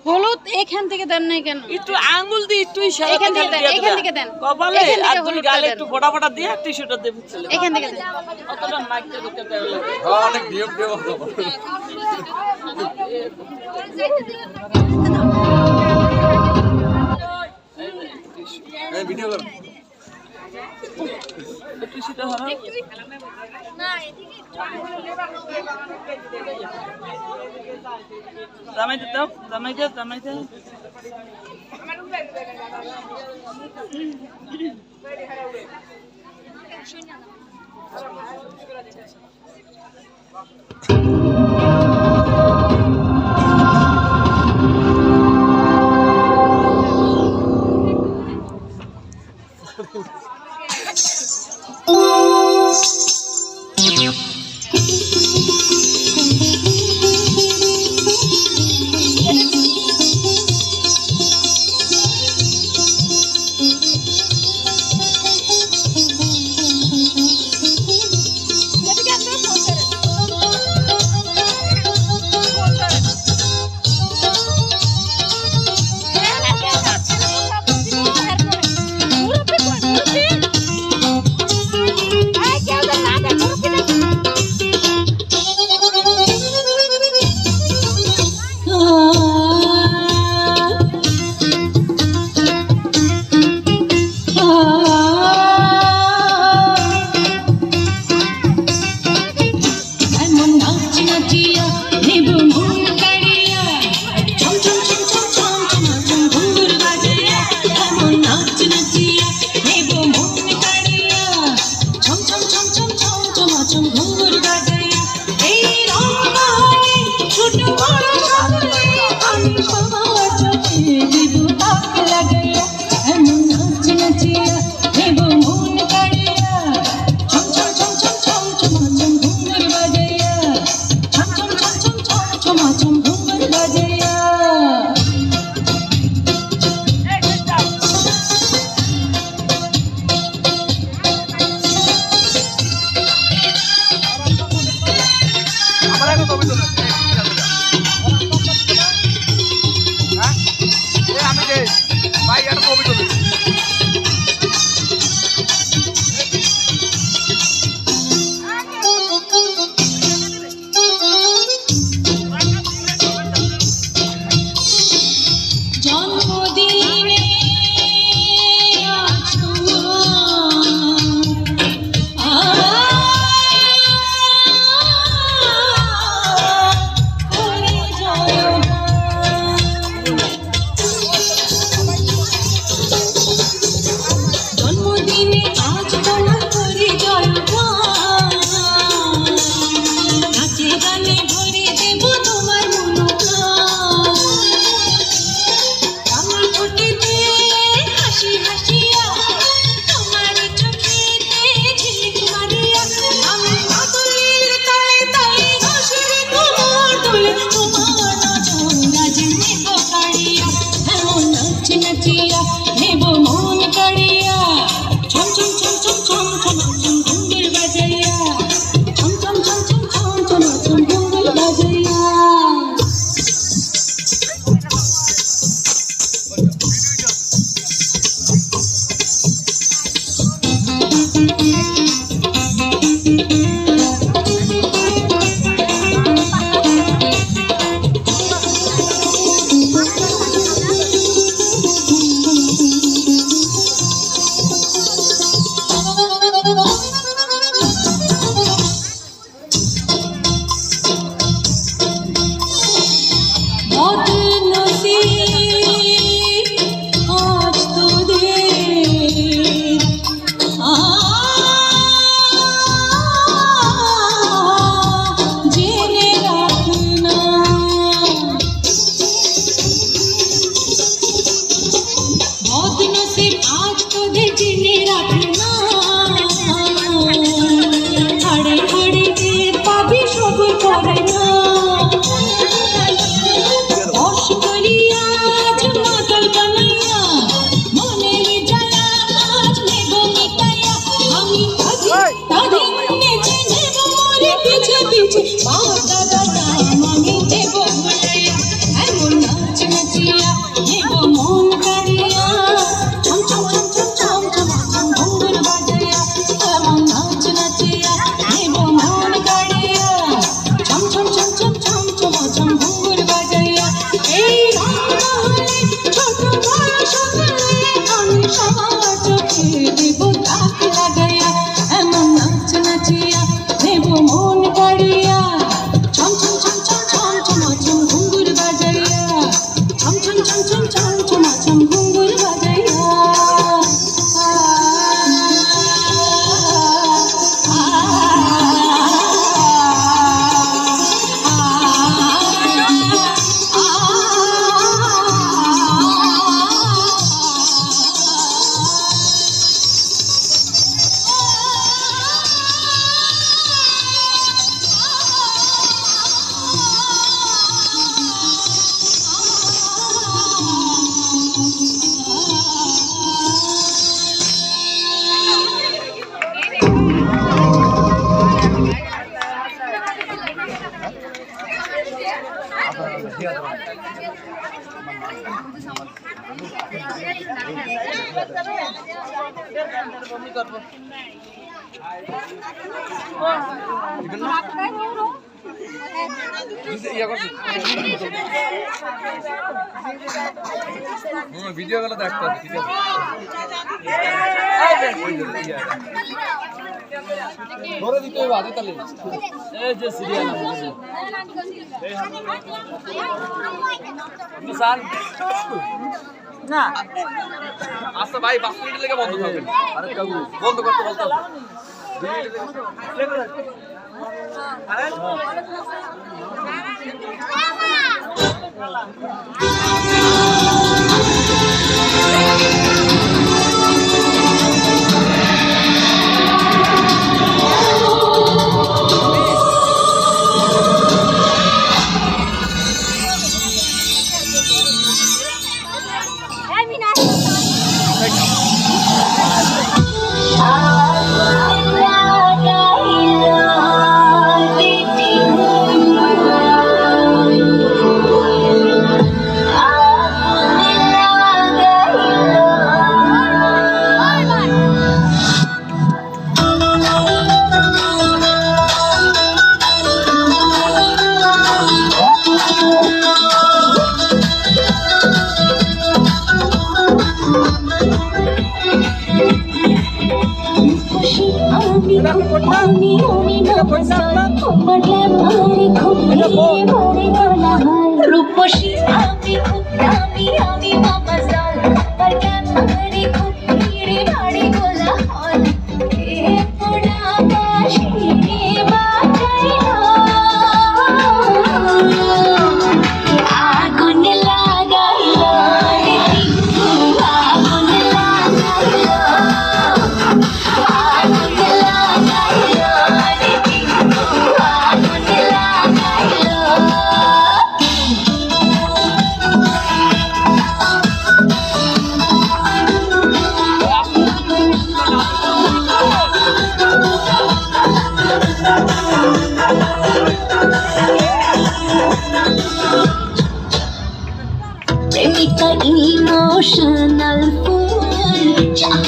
হলুদ এখান থেকে দেন না কেন? একটু আঙ্গুল দিয়ে একটু ইশারা এখান থেকে দেন, এখান থেকে দেন। কপালে আর দুই গালে একটু ফোঁটা ফোঁটা দিয়ে টিস্যুটা দিয়ে বুঝছেন। এখান থেকে দেন। কতটা মাইকটা দিতে দেওয়া লাগে। হ্যাঁ অনেক নিয়ম দেওয়া এই ভিডিও কর। টিস্যুটা ধরো। না এদিকে দামাই দাও, দামাই দাও, দামাই দাও। করে না বশ করিয়া মাতাল বানাইয়া মনের জ্বালা আজ নেব মিটাইয়া আমি তাদের নেচে নেব মরে পিছে পিছে বাবা দাদা আমি দেব ভুলাইয়া এমন নাচ নাচিয়া নেব মন কাড়িয়া চম চম চম চম চম চম ঘুঙুর বাজাইয়া এমন নাচ নাচিয়া নেব মন কাড়িয়া চম চম চম চম চম চম চম ঘুঙুর বাজাইয়া এই রঙে ছোট বড় সকলে আমি সবার চোখে দেব তাক লাগাইয়া এমন নাচ নাচিয়া নেব মন কাড়িয়া চম চম চম চম চম চম চম ঘুঙুর বাজাইয়া চম চম চম চম চম চম চম ঘুঙুর বাজাইয়া ভিডিও গুলো দেখতে হবে ঠিক আছে ধরে দিতে হবে আগে তাহলে এই যে সিরিয়াল না আচ্ছা ভাই 5 মিনিট লেগে বন্ধ করবেন আরে কাকু বন্ধ করতে বলতে হবে 2 মিনিট আরে আমি